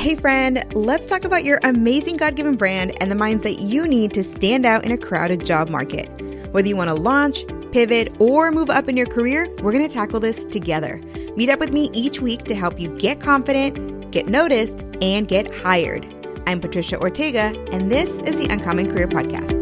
Hey friend, let's talk about your amazing God-given brand and the mindset you need to stand out in a crowded job market. Whether you want to launch, pivot, or move up in your career, we're going to tackle this together. Meet up with me each week to help you get confident, get noticed, and get hired. I'm Patricia Ortega, and this is the Uncommon Career Podcast.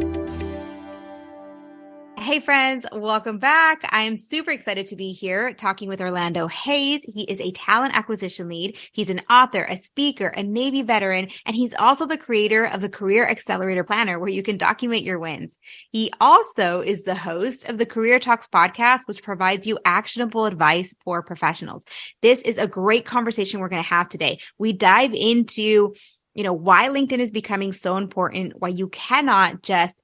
Hey friends, welcome back. I'm super excited to be here talking with Orlando Hayes. He is a talent acquisition lead. He's an author, a speaker, a Navy veteran, and he's also the creator of the Career Accelerator Planner, where you can document your wins. He also is the host of the Career Talks podcast, which provides you actionable advice for professionals. This is a great conversation we're going to have today. We dive into, why LinkedIn is becoming so important, why you cannot just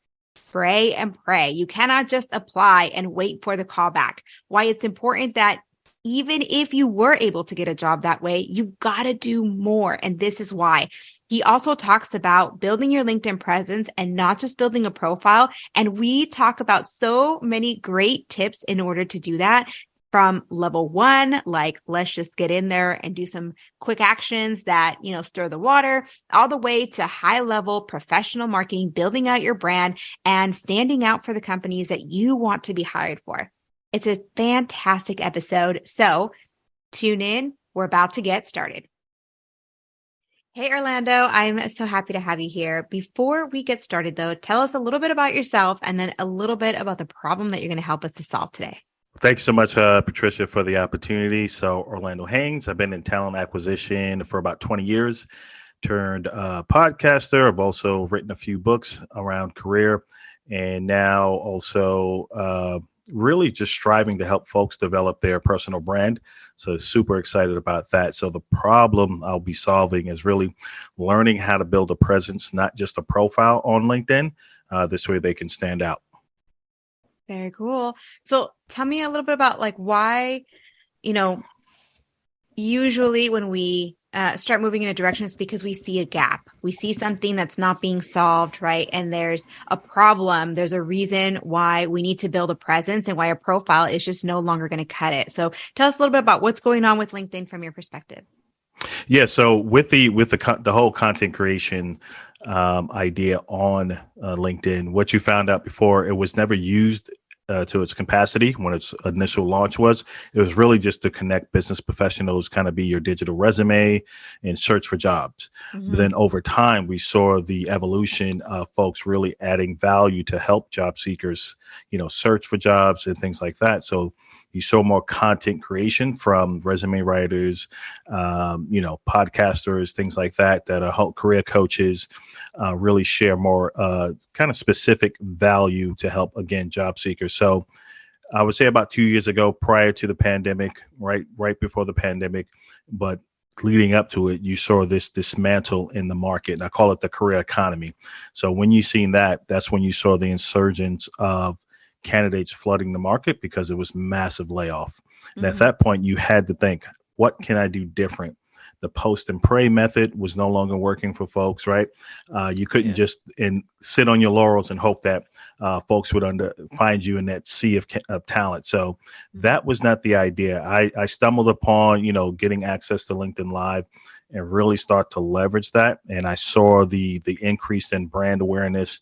pray and pray. You cannot just apply and wait for the call back. Why it's important that even if you were able to get a job that way, you've got to do more. And this is why. He also talks about building your LinkedIn presence and not just building a profile. And we talk about so many great tips in order to do that. From level one, like let's just get in there and do some quick actions that, stir the water, all the way to high level professional marketing, building out your brand and standing out for the companies that you want to be hired for. It's a fantastic episode. So tune in. We're about to get started. Hey, Orlando, I'm so happy to have you here. Before we get started, though, tell us a little bit about yourself and then a little bit about the problem that you're going to help us to solve today. Thanks so much, Patricia, for the opportunity. So Orlando Hayes, I've been in talent acquisition for about 20 years, turned podcaster. I've also written a few books around career and now also really just striving to help folks develop their personal brand. So super excited about that. So the problem I'll be solving is really learning how to build a presence, not just a profile on LinkedIn. This way they can stand out. Very cool. So tell me a little bit about why, usually when we start moving in a direction, it's because we see a gap. We see something that's not being solved, right? And there's a problem. There's a reason why we need to build a presence and why a profile is just no longer going to cut it. So tell us a little bit about what's going on with LinkedIn from your perspective. Yeah. So with the whole content creation idea on LinkedIn, what you found out before, it was never used to its capacity when its initial launch was. It was really just to connect business professionals, kind of be your digital resume and search for jobs. Mm-hmm. But then over time, we saw the evolution of folks really adding value to help job seekers, search for jobs and things like that. So you saw more content creation from resume writers, podcasters, things like that are career coaches, really share more kind of specific value to help, again, job seekers. So I would say about 2 years ago, prior to the pandemic, right before the pandemic, but leading up to it, you saw this dismantle in the market. And I call it the career economy. So when you seen that, that's when you saw the insurgence of candidates flooding the market because it was massive layoff. Mm-hmm. And at that point, you had to think, what can I do different? The post and pray method was no longer working for folks, right? You couldn't just sit on your laurels and hope that folks would find you in that sea of talent. So that was not the idea. I stumbled upon, getting access to LinkedIn Live and really start to leverage that. And I saw the increase in brand awareness,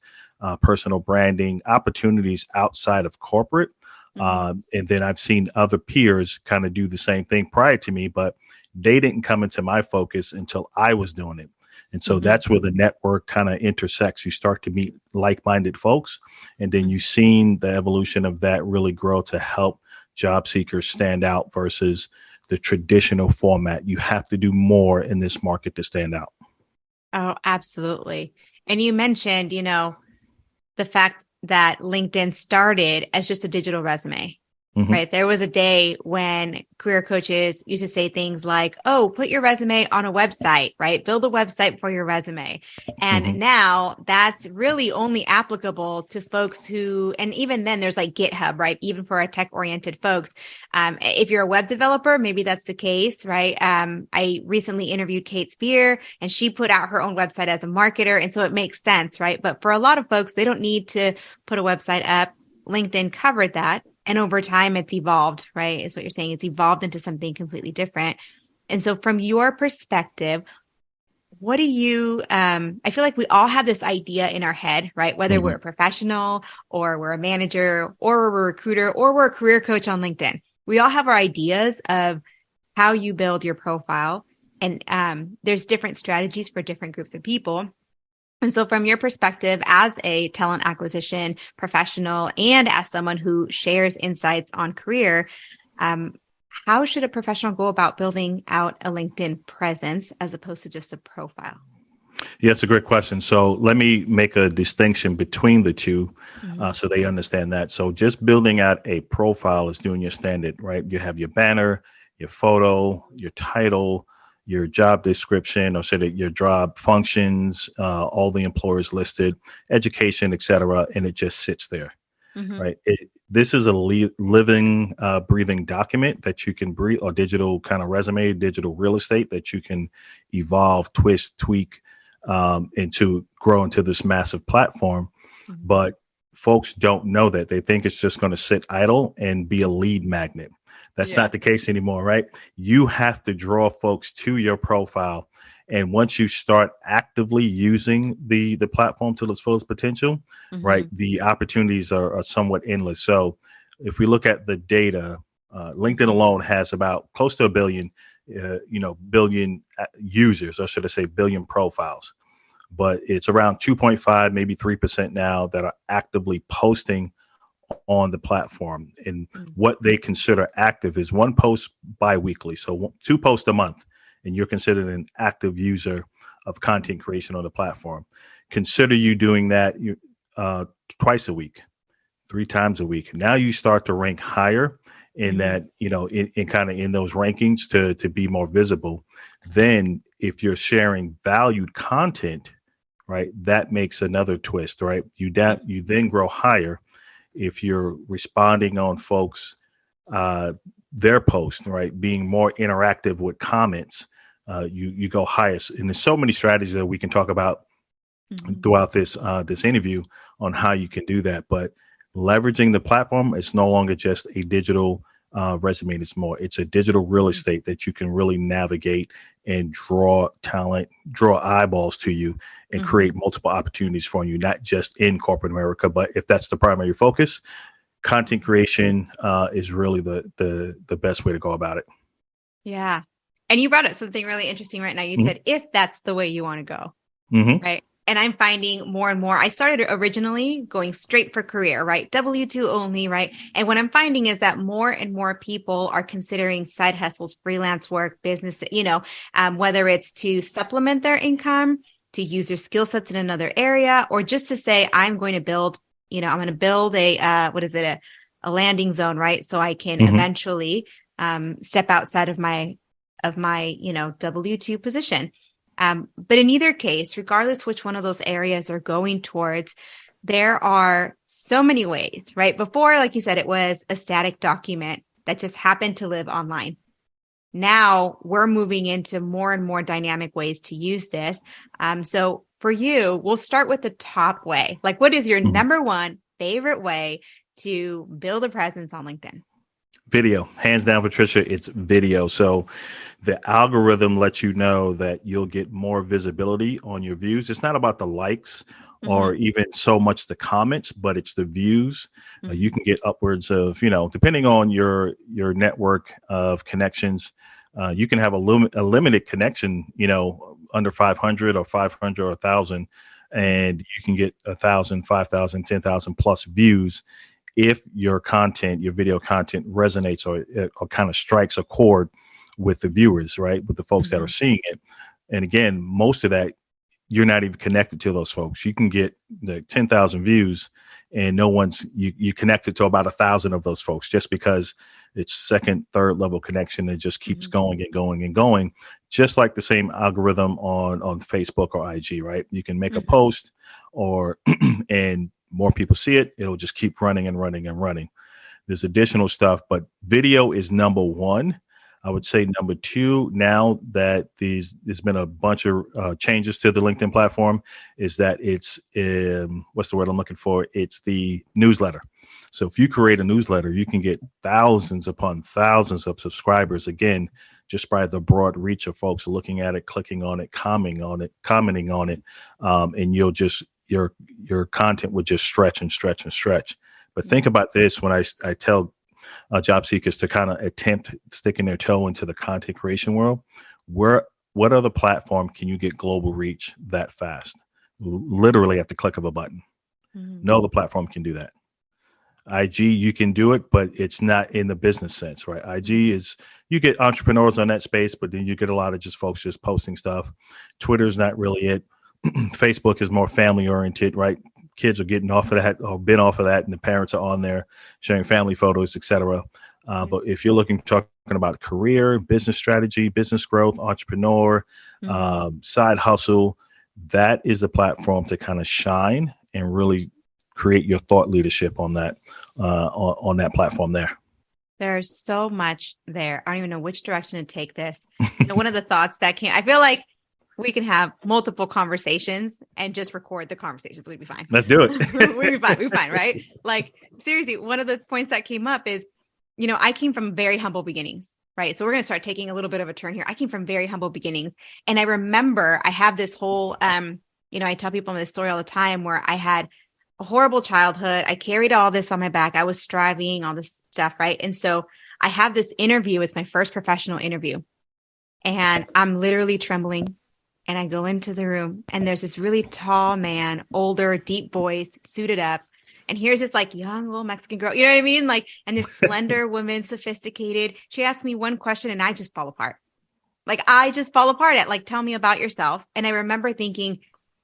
personal branding opportunities outside of corporate. Mm-hmm. And then I've seen other peers kind of do the same thing prior to me, but they didn't come into my focus until I was doing it. And so that's where the network kind of intersects. You start to meet like-minded folks, and then you've seen the evolution of that really grow to help job seekers stand out versus the traditional format. You have to do more in this market to stand out. Oh, absolutely. And you mentioned, the fact that LinkedIn started as just a digital resume. Mm-hmm. Right. There was a day when career coaches used to say things like, oh, put your resume on a website, right? Build a website for your resume. And now that's really only applicable to folks who, and even then there's GitHub, right? Even for our tech oriented folks. If you're a web developer, maybe that's the case, right? I recently interviewed Kate Spear and she put out her own website as a marketer. And so it makes sense, right? But for a lot of folks, they don't need to put a website up. LinkedIn covered that. And over time, it's evolved, right? Is what you're saying. It's evolved into something completely different. And so from your perspective, what do you, I feel like we all have this idea in our head, right? Whether we're Mhm. a professional or we're a manager or we're a recruiter or we're a career coach on LinkedIn. We all have our ideas of how you build your profile. And there's different strategies for different groups of people. And so from your perspective as a talent acquisition professional and as someone who shares insights on career, um, how should a professional go about building out a LinkedIn presence as opposed to just a profile? Yeah, it's a great question. So let me make a distinction between the two Mhm. so they understand that. So just building out a profile is doing your standard, right? You have your banner, your photo, your title, your job description, or should it your job functions, all the employers listed, education, etc., and it just sits there, Mhm. right? This is a living, breathing document that you can breathe, or digital kind of resume, digital real estate that you can evolve, twist, tweak, and to grow into this massive platform. Mhm. But folks don't know that. They think it's just going to sit idle and be a lead magnet. That's Yeah. not the case anymore, right? You have to draw folks to your profile. And once you start actively using the platform to its fullest potential, right, Mhm. the opportunities are somewhat endless. So if we look at the data, LinkedIn Mhm. alone has about close to a billion, billion users, or should I say billion profiles, but it's around 2.5, maybe 3% now that are actively posting on the platform. And Mhm. what they consider active is one post biweekly. So two posts a month, and you're considered an active user of content creation on the platform. Consider you doing that uh, twice a week, three times a week. Now you start to rank higher in Mhm. that, in kind of in those rankings to be more visible. Then if you're sharing valued content, right, that makes another twist, right? You then grow higher if you're responding on folks uh, their post, right, being more interactive with comments. You go highest, and there's so many strategies that we can talk about Mhm. throughout this interview on how you can do that. But leveraging the platform is no longer just a digital resume. It's a digital real Mhm. estate that you can really navigate and draw talent, draw eyeballs to you, and Mhm. create multiple opportunities for you, not just in corporate America, but if that's the primary focus, content Mhm. creation is really the best way to go about it. Yeah. And you brought up something really interesting right now. You Mm-hmm. said, if that's the way you want to go. Mm-hmm. Right. And I'm finding more and more. I started originally going straight for career, right? W-2 only, right? And what I'm finding is that more and more people are considering side hustles, freelance work, business, whether it's to supplement their income, to use their skill sets in another area, or just to say, I'm going to build, I'm going to build a landing zone, right? So I can Mm-hmm. eventually step outside of my, W-2 position. But in either case, regardless which one of those areas are going towards, there are so many ways, right? Before, like you said, it was a static document that just happened to live online. Now we're moving into more and more dynamic ways to use this. So for you, we'll start with the top way. Like, what is your Mm-hmm. number one favorite way to build a presence on LinkedIn? Video, hands down, Patricia, it's video. So the algorithm lets you know that you'll get more visibility on your views. It's not about the likes or Mm-hmm. even so much the comments, but it's the views. You Mm-hmm. can get upwards of, depending on your network of connections, you can have a limited connection, under 500 or 500 or 1,000, and you can get 1,000, 5,000, 10,000 plus views if your content, your video content resonates or kind of strikes a chord with the viewers, right? With the folks that are Mm-hmm. seeing it. And again, most of that, you're not even connected to those folks. You can get the 10,000 views and you connected to about 1,000 of those folks just because it's second, third level connection. It just keeps Mm-hmm. going and going and going, just like the same algorithm on Facebook or IG, right? You can make a Mm-hmm. post or, and more people see it, it'll just keep running and running and running. There's additional stuff, but video is number one. I would say number two, now that there's been a bunch of changes to the LinkedIn platform, is that it's what's the word I'm looking for? It's the newsletter. So if you create a newsletter, you can get thousands upon thousands of subscribers again just by the broad reach of folks looking at it, clicking on it, commenting on it, and you'll just your content would just stretch and stretch and stretch. But think about this when I tell job seekers to kind of attempt sticking their toe into the content creation world. What other platform can you get global reach that fast? Literally at the click of a button. No other platform can do that. IG, you can do it, but it's not in the business sense, right? IG is, you get entrepreneurs on that space, but then you get a lot of just folks just posting stuff. Twitter's not really it. Facebook is more family oriented, right? Kids are getting off of that or been off of that, and the parents are on there sharing family photos, etc. But if you're talking about career, business strategy, business growth, entrepreneur, side hustle, that is the platform to kind of shine and really create your thought leadership on that on that platform there. There's so much there. I don't even know which direction to take this. One of the thoughts that came, I feel like we can have multiple conversations and just record the conversations. We'd be fine. Let's do it. We'd be fine, right? Like, seriously, one of the points that came up is, I came from very humble beginnings, right? So we're going to start taking a little bit of a turn here. I came from very humble beginnings. And I remember I have this whole, I tell people this story all the time where I had a horrible childhood. I carried all this on my back. I was striving, all this stuff, right? And so I have this interview. It's my first professional interview. And I'm literally trembling. And I go into the room and there's this really tall man, older, deep voice, suited up. And here's this like young little Mexican girl, you know what I mean? Like, and this slender woman, sophisticated. She asked me one question and I just fall apart. Like, I just fall apart at like, tell me about yourself. And I remember thinking,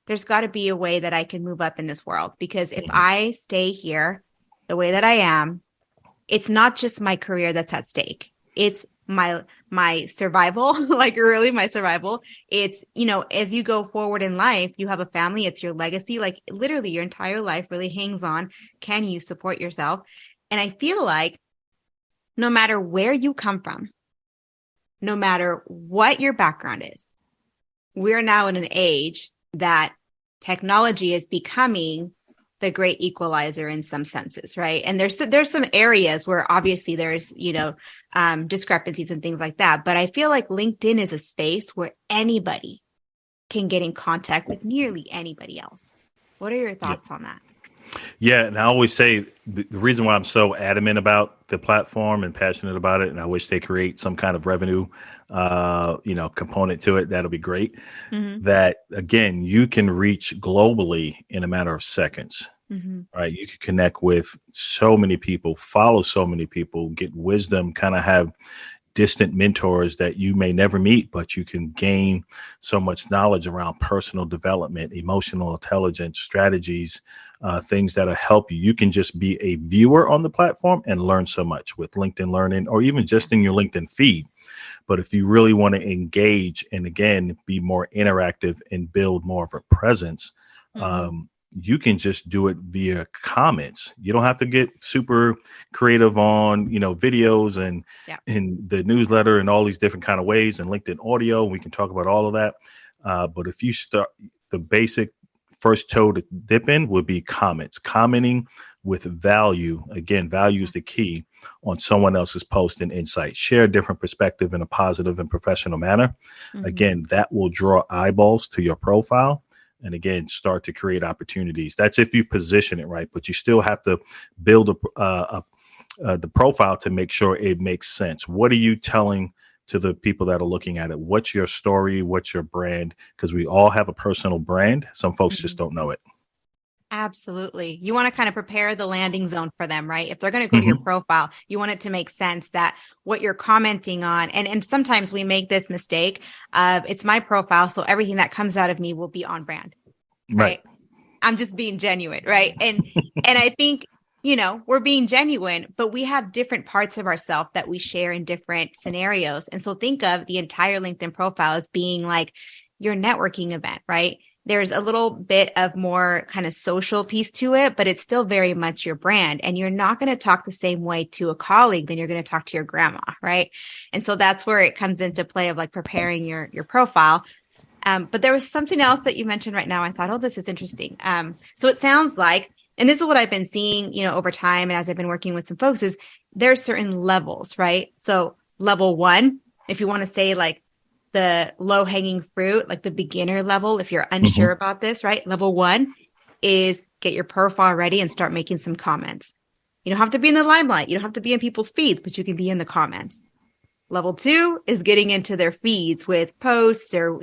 there's got to be a way that I can move up in this world, because if I stay here the way that I am, it's not just my career that's at stake. It's my survival, like really my survival. It's, as you go forward in life, you have a family, it's your legacy, like literally your entire life really hangs on. Can you support yourself? And I feel like no matter where you come from, no matter what your background is, we're now in an age that technology is becoming the great equalizer in some senses, right? And there's some areas where obviously there's, discrepancies and things like that. But I feel like LinkedIn is a space where anybody can get in contact with nearly anybody else. What are your thoughts on that? Yeah, and I always say the reason why I'm so adamant about the platform and passionate about it, and I wish they create some kind of revenue, component to it, that'll be great. That again, you can reach globally in a matter of seconds, right? You can connect with so many people, follow so many people, get wisdom, kind of have distant mentors that you may never meet, but you can gain so much knowledge around personal development, emotional intelligence, strategies, things that'll help you. You can just be a viewer on the platform and learn so much with LinkedIn Learning, or even just in your LinkedIn feed. But if you really want to engage and again, be more interactive and build more of a presence, you can just do it via comments. You don't have to get super creative on, videos and in the newsletter and all these different kind of ways, and LinkedIn audio. We can talk about all of that. But if you start, the basic first toe to dip in would be commenting with value. Again, value is the key on someone else's post and insight. Share a different perspective in a positive and professional manner. Again, that will draw eyeballs to your profile. And again, start to create opportunities. That's if you position it right, but you still have to build the profile to make sure it makes sense. What are you telling to the people that are looking at it? What's your story? What's your brand? Because we all have a personal brand. Some folks just don't know it. Absolutely. You want to kind of prepare the landing zone for them, right? If they're going to go to your profile, you want it to make sense that what you're commenting on, and sometimes we make this mistake of it's my profile, so everything that comes out of me will be on brand, right? I'm just being genuine, right? And I think, we're being genuine, but we have different parts of ourselves that we share in different scenarios. And so think of the entire LinkedIn profile as being like your networking event, right? There's a little bit of more kind of social piece to it, but it's still very much your brand. And you're not going to talk the same way to a colleague than you're going to talk to your grandma, right? And so that's where it comes into play of like preparing your profile. But there was something else that you mentioned right now. I thought, oh, this is interesting. So it sounds like, and this is what I've been seeing, over time, and as I've been working with some folks, is there's certain levels, right? So level 1, if you want to say like the low hanging fruit, like the beginner level, if you're Mm-hmm. unsure about this, right? Level 1 is get your profile ready and start making some comments. You don't have to be in the limelight. You don't have to be in people's feeds, but you can be in the comments. Level 2 is getting into their feeds with posts or,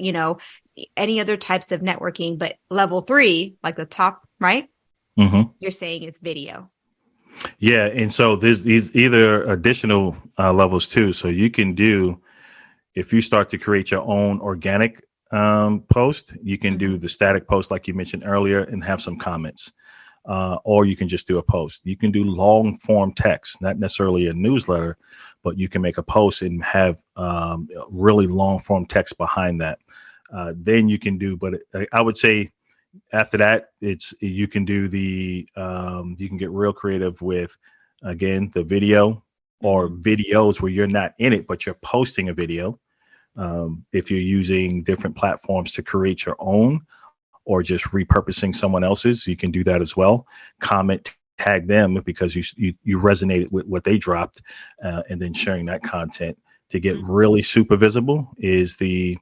any other types of networking. But level 3, like the top, right? Mm-hmm. You're saying is video. Yeah. And so there's these either additional levels too. So you can do, if you start to create your own organic post, you can do the static post like you mentioned earlier and have some comments. Or you can just do a post. You can do long form text, not necessarily a newsletter, but you can make a post and have really long form text behind that. Then you can do, but I would say after that, you can do you can get real creative with, again, the video or videos where you're not in it, but you're posting a video. If you're using different platforms to create your own, or just repurposing someone else's, you can do that as well. Comment, tag them because you resonated with what they dropped, and then sharing that content. To get really super visible is the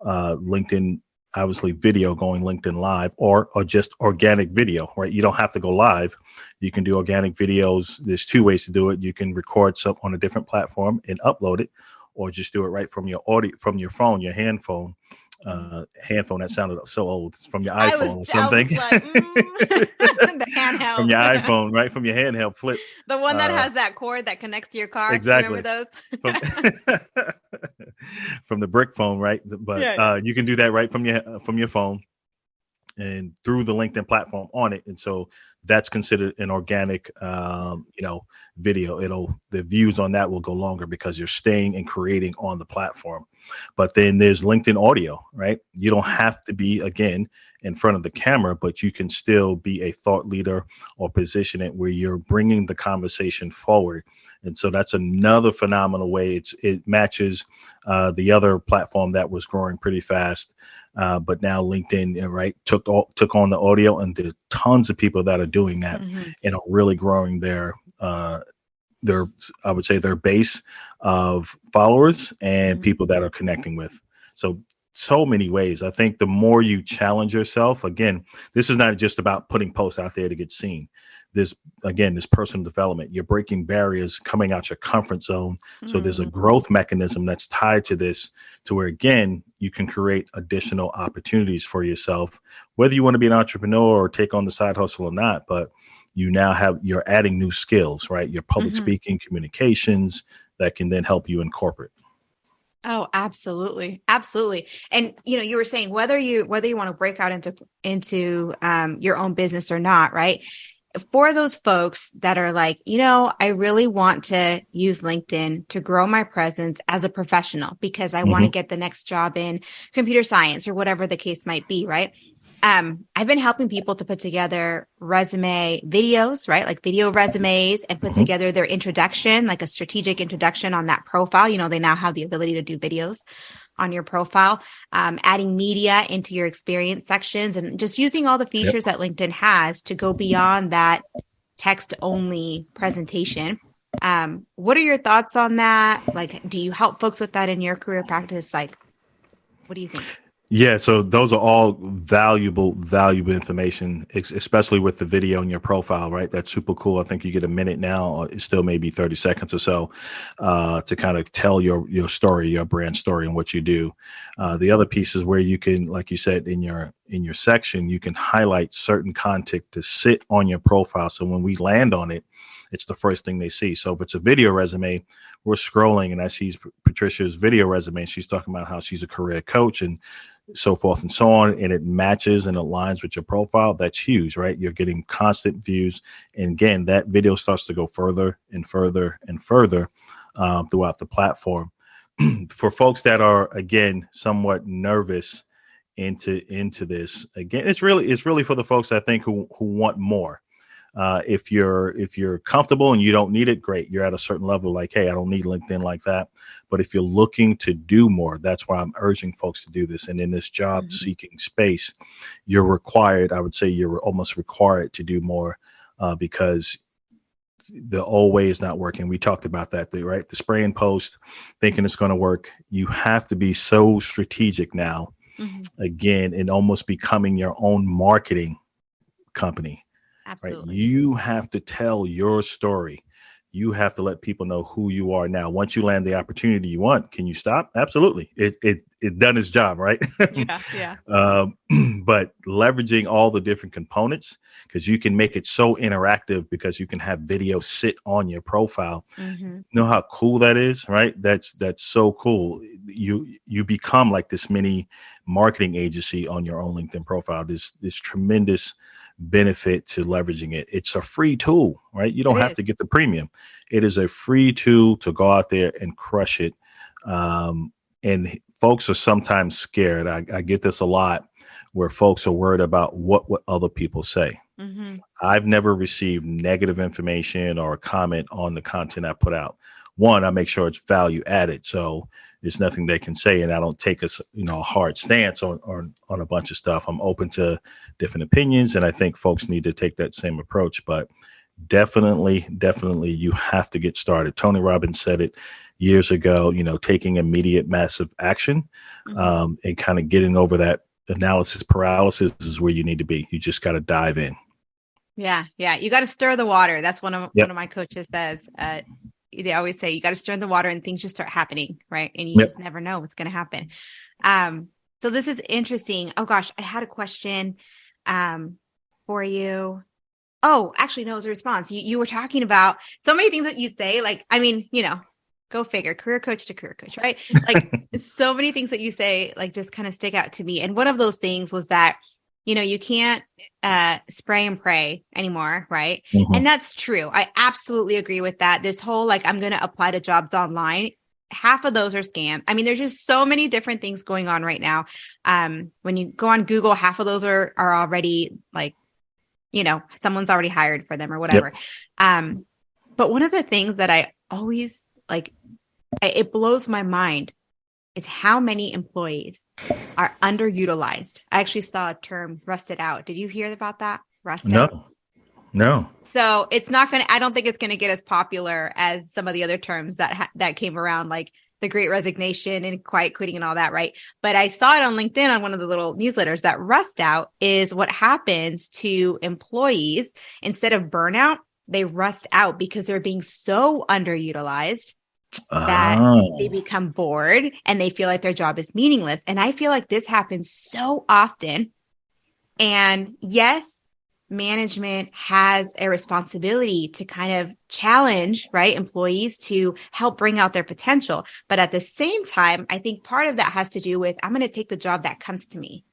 LinkedIn, obviously video, going LinkedIn live, or just organic video, right? You don't have to go live. You can do organic videos. There's 2 ways to do it. You can record some on a different platform and upload it, or just do it right from your your phone, your hand phone. Handphone, that sounded so old. It's from your iPhone or something. I was like, the handheld. From your iPhone, right? From your handheld flip. The one that has that cord that connects to your car. Exactly. Remember those? From the brick phone, right? But you can do that right from your phone and through the LinkedIn platform on it. And so that's considered an organic, video. The views on that will go longer because you're staying and creating on the platform. But then there's LinkedIn audio, right? You don't have to be, again, in front of the camera, but you can still be a thought leader or position it where you're bringing the conversation forward. And so that's another phenomenal way. It matches the other platform that was growing pretty fast. But now LinkedIn, right, took on the audio, and there are tons of people that are doing that and are really growing their I would say their base of followers and people that are connecting with. So many ways. I think the more you challenge yourself, again, this is not just about putting posts out there to get seen. This personal development, you're breaking barriers, coming out your comfort zone. So there's a growth mechanism that's tied to this, to where, again, you can create additional opportunities for yourself, whether you want to be an entrepreneur or take on the side hustle or not. But you're adding new skills, right? Your public speaking, communications, that can then help you in corporate. Oh, absolutely. Absolutely. And, you were saying whether you want to break out into your own business or not, right? For those folks that are like, I really want to use LinkedIn to grow my presence as a professional because I want to get the next job in computer science or whatever the case might be, right? I've been helping people to put together resume videos, right? Like video resumes, and put together their introduction, like a strategic introduction on that profile. They now have the ability to do videos on your profile, adding media into your experience sections, and just using all the features that LinkedIn has to go beyond that text only presentation. What are your thoughts on that? Like, do you help folks with that in your career practice? Like, what do you think? Yeah, so those are all valuable information, especially with the video in your profile, right? That's super cool. I think you get a minute now, or it still maybe 30 seconds or so, to kind of tell your story, your brand story, and what you do. The other piece is where you can, like you said, in your section, you can highlight certain content to sit on your profile. So when we land on it, it's the first thing they see. So if it's a video resume, we're scrolling and I see Patricia's video resume. She's talking about how she's a career coach and so forth and so on, and it matches and aligns with your profile. That's huge, right? You're getting constant views. And again, that video starts to go further and further and further throughout the platform. For folks that are, again, somewhat nervous into this, again, it's really for the folks, I think, who want more. If you're comfortable and you don't need it, great. You're at a certain level, like, hey, I don't need LinkedIn like that. But if you're looking to do more, that's why I'm urging folks to do this. And in this job seeking space, you're required, I would say you're almost required to do more, because the old way is not working. We talked about that, right? The spray and post, thinking it's going to work. You have to be so strategic now, again, in almost becoming your own marketing company, right? Absolutely. You have to tell your story. You have to let people know who you are now. Once you land the opportunity you want, can you stop? Absolutely. It done its job, right? Yeah. Yeah. But leveraging all the different components, because you can make it so interactive, because you can have video sit on your profile. Mm-hmm. You know how cool that is, right? That's so cool. You become like this mini marketing agency on your own LinkedIn profile. This tremendous benefit to leveraging it. It's a free tool, right? You don't It have is. to get the premium. It is a free tool to go out there and crush it. And folks are sometimes scared. I get this a lot, where folks are worried about what other people say. Mm-hmm. I've never received negative information or a comment on the content I put out. One, I make sure it's value added, so there's nothing they can say, and I don't take a hard stance on a bunch of stuff. I'm open to different opinions, and I think folks need to take that same approach. But definitely, you have to get started. Tony Robbins said it years ago. Taking immediate, massive action, and kind of getting over that analysis paralysis is where you need to be. You just got to dive in. Yeah. Yeah. You got to stir the water. That's one of Yep. my coaches says, they always say you got to stir the water and things just start happening. Right. And you Yep. just never know what's going to happen. So this is interesting. Oh gosh, I had a question, for you. Oh, actually, no, it was a response. You were talking about so many things that you say, like, I mean, go figure, career coach to career coach, right? Like so many things that you say, like just kind of stick out to me. And one of those things was that, you can't spray and pray anymore, right? Mm-hmm. And that's true. I absolutely agree with that. This whole, like, I'm going to apply to jobs online. Half of those are scam. I mean, there's just so many different things going on right now. When you go on Google, half of those are already like, someone's already hired for them or whatever. Yep. But one of the things that I always like, it blows my mind is how many employees are underutilized. I actually saw a term, rusted out. Did you hear about that? Rusted out? No. So it's not going to, I don't think it's going to get as popular as some of the other terms that came around, like the Great Resignation and quiet quitting and all that, right? But I saw it on LinkedIn on one of the little newsletters that rust out is what happens to employees. Instead of burnout, they rust out because they're being so underutilized that they become bored and they feel like their job is meaningless. And I feel like this happens so often. And yes, management has a responsibility to kind of challenge, right, employees to help bring out their potential. But at the same time, I think part of that has to do with, I'm going to take the job that comes to me.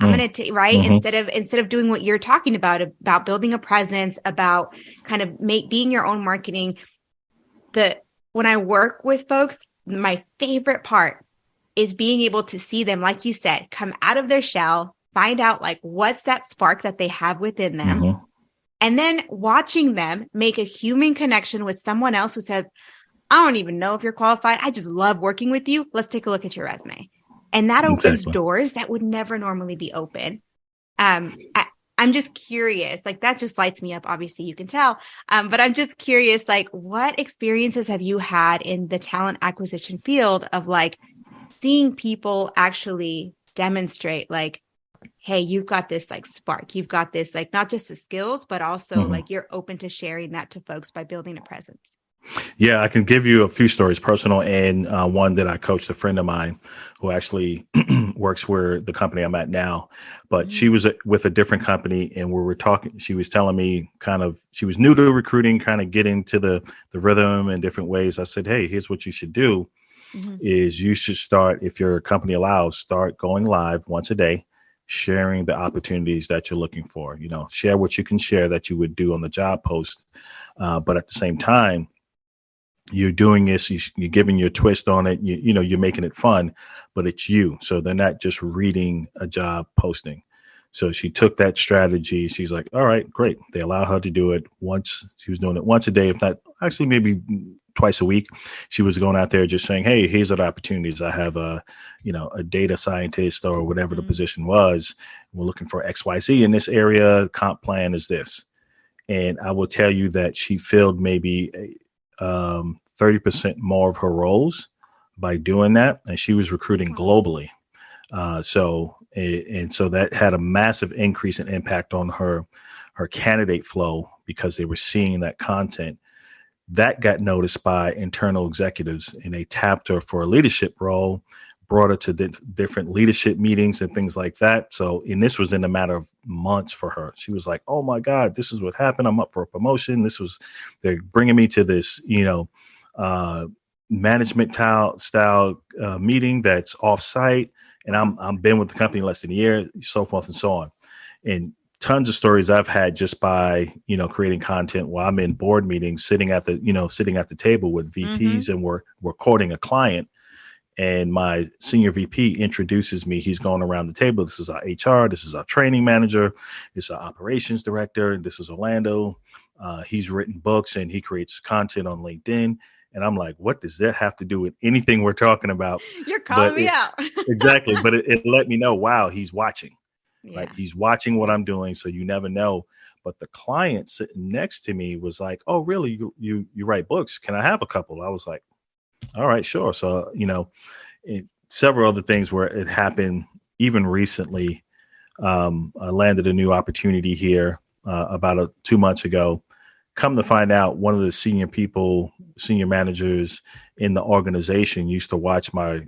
I'm going to take, right. Mm-hmm. Instead of doing what you're talking about building a presence, about kind of being your own marketing. When I work with folks, my favorite part is being able to see them, like you said, come out of their shell, find out like what's that spark that they have within them. Mm-hmm. And then watching them make a human connection with someone else who says, I don't even know if you're qualified. I just love working with you. Let's take a look at your resume. And that opens doors that would never normally be open. I'm just curious, like that just lights me up. Obviously you can tell. But I'm just curious, like what experiences have you had in the talent acquisition field of like seeing people actually demonstrate like, hey, you've got this like spark, you've got this, like not just the skills, but also like you're open to sharing that to folks by building a presence. Yeah, I can give you a few stories, personal and one that I coached a friend of mine who actually works where the company I'm at now. But she was with a different company and we were talking. She was telling me she was new to recruiting, kind of getting to the rhythm in different ways. I said, hey, here's what you should do is you should start, if your company allows, start going live once a day, sharing the opportunities that you're looking for. Share what you can share that you would do on the job post. But at the same time, you're doing this, you're giving your twist on it, you're making it fun, but it's you. So they're not just reading a job posting. So she took that strategy. She's like, all right, great. They allow her to do it once. She was doing it once a day, if not actually maybe twice a week. She was going out there just saying, hey, here's the opportunities. I have a data scientist or whatever the position was. We're looking for XYZ in this area. Comp plan is this. And I will tell you that she filled maybe 30% more of her roles by doing that. And she was recruiting globally. So that had a massive increase in impact on her candidate flow because they were seeing that content. That got noticed by internal executives, and they tapped her for a leadership role, brought her to different leadership meetings and things like that. So, and this was in a matter of months for her. She was like, "Oh my God, this is what happened. I'm up for a promotion. They're bringing me to this, management style meeting that's off site, and I'm been with the company less than a year, so forth and so on." And tons of stories I've had just by, creating content while I'm in board meetings, sitting at the table with VPs, and we're quoting a client, and my senior VP introduces me. He's going around the table. This is our HR. This is our training manager. This is our operations director. And this is Orlando. He's written books and he creates content on LinkedIn. And I'm like, what does that have to do with anything we're talking about? You're calling me out. Exactly. But it let me know, wow, he's watching. Yeah. Right. He's watching what I'm doing. So you never know. But the client sitting next to me was like, oh, really? You write books? Can I have a couple? I was like, all right, sure. So, several other things where it happened even recently. I landed a new opportunity here about 2 months ago. Come to find out, one of the senior managers in the organization used to watch my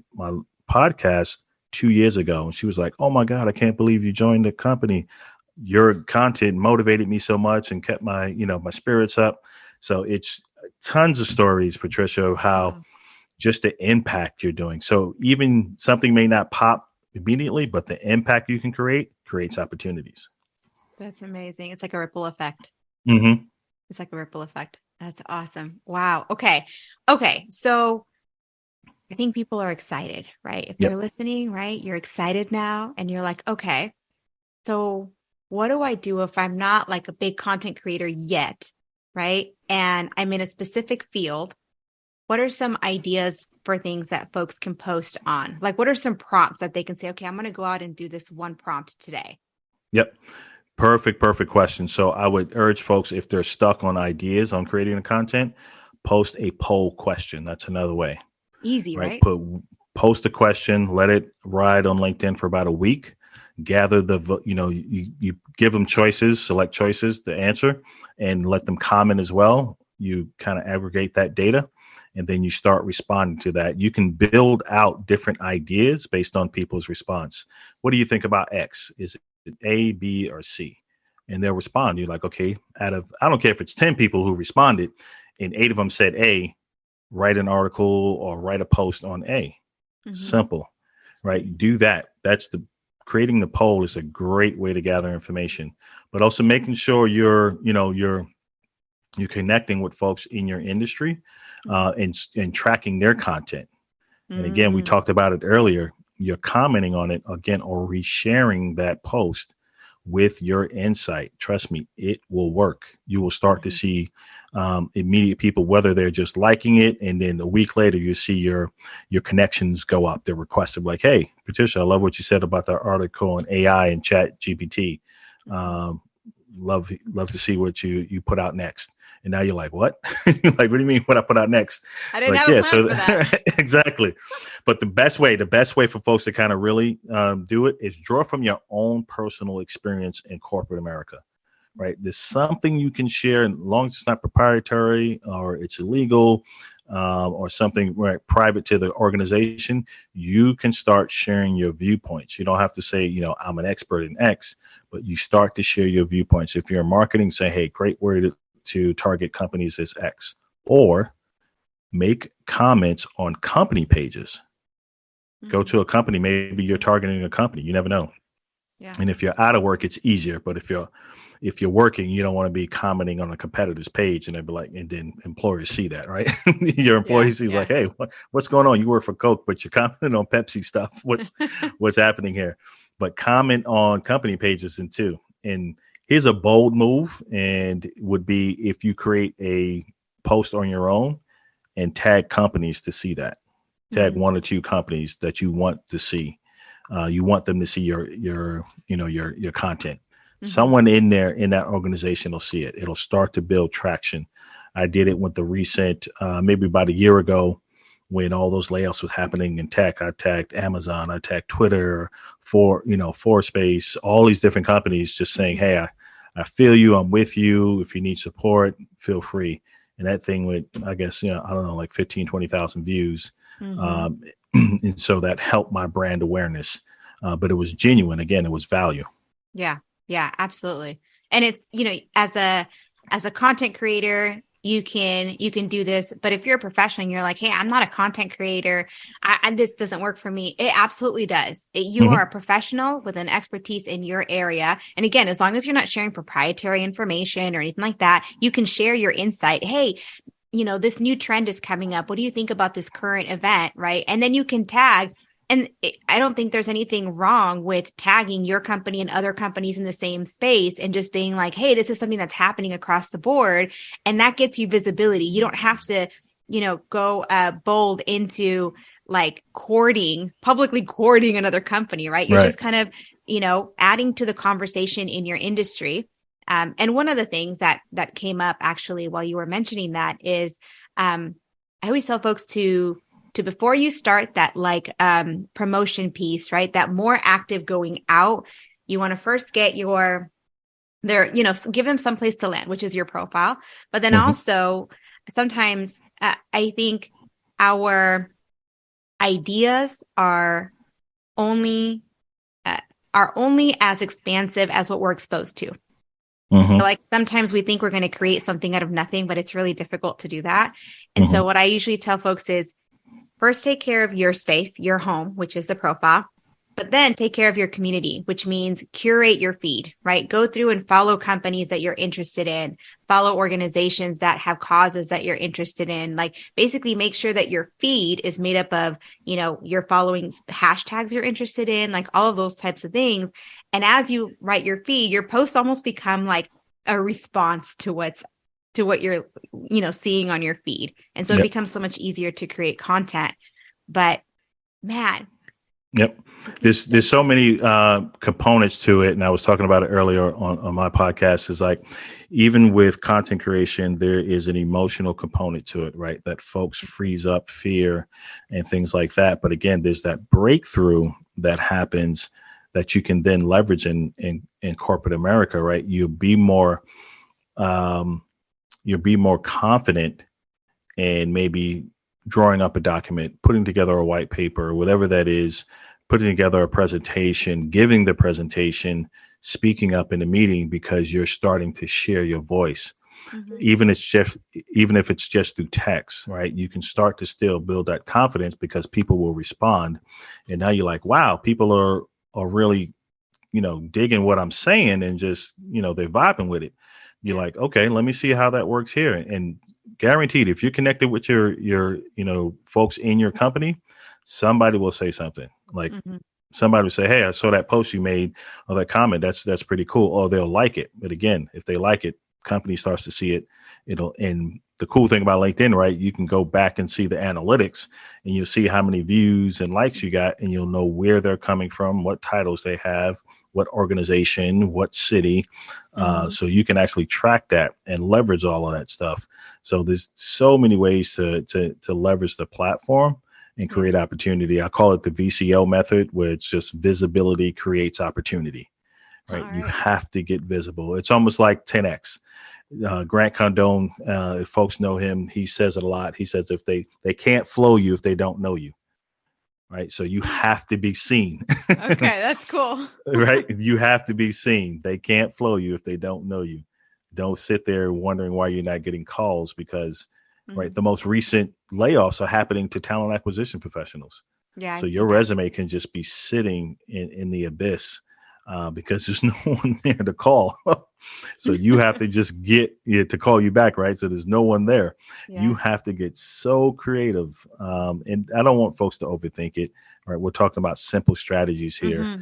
podcast 2 years ago. And she was like, oh my God, I can't believe you joined the company. Your content motivated me so much and kept my spirits up. So it's tons of stories, Patricia, of how just the impact you're doing. So even something may not pop immediately, but the impact you can creates opportunities. That's amazing. It's like a ripple effect. Mm-hmm. It's like a ripple effect. That's awesome. Wow. Okay. So I think people are excited, right? If they're listening, right? You're excited now and you're like, okay, so what do I do if I'm not like a big content creator yet, right? And I'm in a specific field. What are some ideas for things that folks can post on? Like, what are some prompts that they can say, okay, I'm going to go out and do this one prompt today? Yep. Perfect question. So I would urge folks, if they're stuck on ideas on creating the content, post a poll question. That's another way. Easy, right? Post a question, let it ride on LinkedIn for about a week. Gather you give them choices, select choices to answer, and let them comment as well. You kind of aggregate that data, and then you start responding to that. You can build out different ideas based on people's response. What do you think about X? Is it A, B, or C? And they'll respond. You're like, okay, I don't care if it's 10 people who responded and 8 of them said A, write an article or write a post on A. Mm-hmm. Simple, right? Do that. Creating the poll is a great way to gather information, but also making sure you're connecting with folks in your industry, and tracking their content. And again, we talked about it earlier. You're commenting on it again or resharing that post with your insight. Trust me, it will work. You will start to see immediate people, whether they're just liking it, and then a week later you see your connections go up. They're requested like, hey, Patricia, I love what you said about that article on AI and Chat GPT. Love to see what you put out next. And now you're like, what? Like, what do you mean what I put out next? I didn't have a plan for that. Exactly. But the best way for folks to kind of really do it is draw from your own personal experience in corporate America, right? There's something you can share, as long as it's not proprietary or it's illegal, or something private to the organization. You can start sharing your viewpoints. You don't have to say, I'm an expert in X, but you start to share your viewpoints. If you're in marketing, say, hey, great way to target companies is X, or make comments on company pages. Mm-hmm. Go to a company. Maybe you're targeting a company. You never know. Yeah. And if you're out of work, it's easier. But if you're working, you don't want to be commenting on a competitor's page and they'd be like, and then employers see that, right? Your employee sees like, hey, what's going on? You work for Coke, but you're commenting on Pepsi stuff. What's happening here? But comment on company pages and here's a bold move, and would be if you create a post on your own and tag companies to see that. Tag one or two companies that you want to see. You want them to see your content. Mm-hmm. someone in there in that organization will see it. It'll start to build traction. I did it with the recent, maybe about a year ago, when all those layoffs was happening in tech. I tagged Amazon, I tagged Twitter, Fourspace, all these different companies, just saying, Mm-hmm. hey, I feel you. I'm with you. If you need support, feel free. And that thing went, I guess, I don't know, like 15, 20,000 views. Mm-hmm. Um, and so that helped my brand awareness. But it was genuine. Again, it was value. Yeah. Yeah, absolutely. And it's, as a content creator, you can do this, but if you're a professional and you're like, hey, I'm not a content creator, this doesn't work for me. It absolutely does. You are Mm-hmm. a professional with an expertise in your area. And again, as long as you're not sharing proprietary information or anything like that, you can share your insight. Hey, this new trend is coming up. What do you think about this current event? Right. And then you can tag. And I don't think there's anything wrong with tagging your company and other companies in the same space and just being like, hey, this is something that's happening across the board. And that gets you visibility. You don't have to, go bold into like publicly courting another company, right? You're Right. just kind of, adding to the conversation in your industry. And one of the things that came up actually while you were mentioning that is, I always tell folks to before you start that like promotion piece, right? That more active going out, you want to first get give them some place to land, which is your profile. But then Mm-hmm. also sometimes I think our ideas only are only as expansive as what we're exposed to. So Mm-hmm. like sometimes we think we're going to create something out of nothing, but it's really difficult to do that. And Mm-hmm. so what I usually tell folks is first take care of your space, your home, which is the profile, but then take care of your community, which means curate your feed, right? Go through and follow companies that you're interested in, follow organizations that have causes that you're interested in. Like basically make sure that your feed is made up of, you're following hashtags you're interested in, like all of those types of things. And as you write your feed, your posts almost become like a response to what you're seeing on your feed, and so it Yep. becomes so much easier to create content. But man, Yep. There's so many components to it, and I was talking about it earlier on my podcast. Is like even with content creation, there is an emotional component to it, right? That folks freeze up fear and things like that. But again, there's that breakthrough that happens that you can then leverage in corporate America, right? Um, you'll be more confident and maybe drawing up a document, putting together a white paper, whatever that is, putting together a presentation, giving the presentation, speaking up in a meeting because you're starting to share your voice. mm-hmm. Even if it's just through text, right? You can start to still build that confidence because people will respond. And now you're like, wow, people are really, digging what I'm saying and just, they're vibing with it. You're Yeah. like, okay, let me see how that works here. And guaranteed, if you're connected with your folks in your company, somebody will say something. Like Mm-hmm. somebody will say, hey, I saw that post you made or that comment. That's pretty cool. Or they'll like it. But again, if they like it, company starts to see it. And the cool thing about LinkedIn, right? You can go back and see the analytics and you'll see how many views and likes you got, and you'll know where they're coming from, what titles they have, what organization, what city. Mm-hmm. So you can actually track that and leverage all of that stuff. So there's so many ways to leverage the platform and Yeah. create opportunity. I call it the VCO method, where it's just visibility creates opportunity, All right? You right. have to get visible. It's almost like 10X. Grant Cardone, if folks know him, he says it a lot. He says if they can't flow you if they don't know you, right? So you have to be seen, Okay, that's cool. right? You have to be seen. They can't flow you if they don't know you. Don't sit there wondering why you're not getting calls because, Mm-hmm. right, the most recent layoffs are happening to talent acquisition professionals. Yeah, I So see your that. resume can just be sitting in the abyss because there's no one there to call. So you have to just get it to call you back, right? So there's no one there. You Yeah. have to get so creative. And I don't want folks to overthink it, right? We're talking about simple strategies here. Mm-hmm.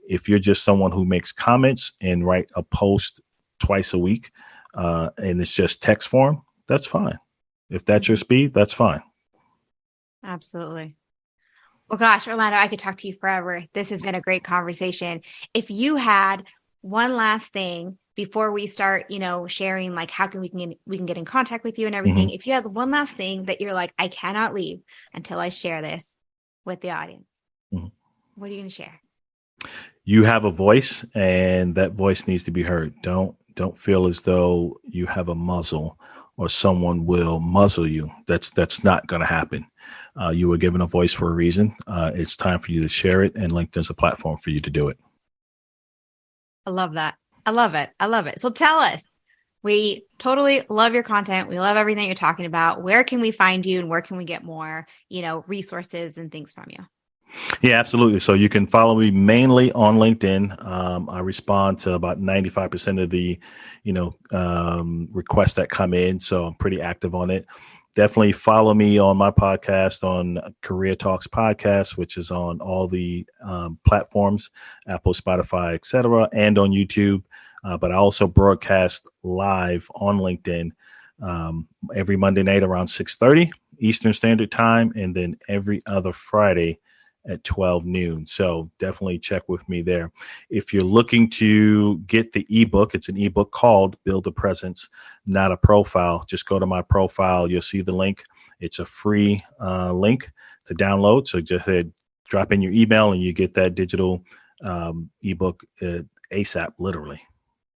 If you're just someone who makes comments and write a post twice a week and it's just text form, that's fine. If that's your Mm-hmm. speed, that's fine. Absolutely. Well, gosh, Orlando, I could talk to you forever. This has been a great conversation. If you had one last thing before we start, sharing like how we can get in contact with you and everything. If you have one last thing that you're like, I cannot leave until I share this with the audience, what are you going to share? You have a voice, and that voice needs to be heard. Don't feel as though you have a muzzle or someone will muzzle you. That's not going to happen. You were given a voice for a reason. It's time for you to share it, and LinkedIn's a platform for you to do it. I love that. I love it. I love it. So tell us, we totally love your content. We love everything you're talking about. Where can we find you and where can we get more, resources and things from you? Yeah, absolutely. So you can follow me mainly on LinkedIn. I respond to about 95% of the, requests that come in. So I'm pretty active on it. Definitely follow me on my podcast, on Career Talks Podcast, which is on all the platforms, Apple, Spotify, etc., and on YouTube. But I also broadcast live on LinkedIn every Monday night around 6:30 Eastern Standard Time, and then every other Friday at 12 noon. So definitely check with me there. If you're looking to get the ebook, it's an ebook called Build a Presence, Not a Profile. Just go to my profile. You'll see the link. It's a free link to download. So just drop in your email and you get that digital ebook ASAP, literally.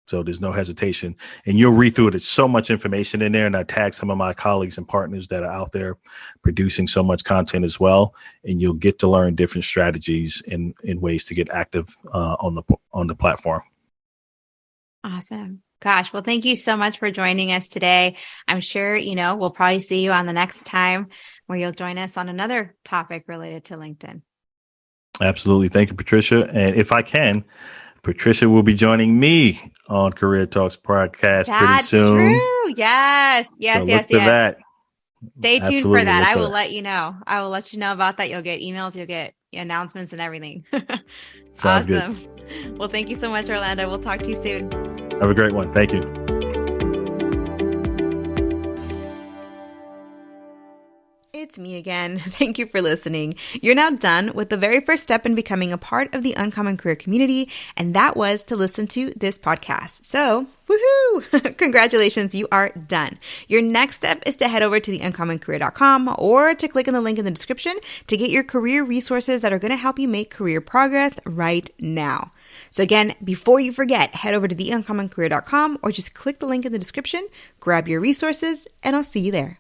So there's no hesitation, and you'll read through it. It's so much information in there, and I tag some of my colleagues and partners that are out there producing so much content as well, and you'll get to learn different strategies in ways to get active on the platform. Awesome. Gosh, well, thank you so much for joining us today. I'm sure, we'll probably see you on the next time where you'll join us on another topic related to LinkedIn. Absolutely. Thank you, Patricia. And if I can, Patricia will be joining me on Career Talks podcast pretty soon. True. Yes. So look for that. Stay tuned for that. I will let you know. I will let you know about that. You'll get emails, you'll get announcements and everything. Sounds awesome. Good. Well, thank you so much, Orlando. We'll talk to you soon. Have a great one. Thank you. It's me again. Thank you for listening. You're now done with the very first step in becoming a part of the Uncommon Career community, and that was to listen to this podcast. So, woohoo! Congratulations, you are done. Your next step is to head over to theuncommoncareer.com or to click on the link in the description to get your career resources that are going to help you make career progress right now. So again, before you forget, head over to theuncommoncareer.com or just click the link in the description, grab your resources, and I'll see you there.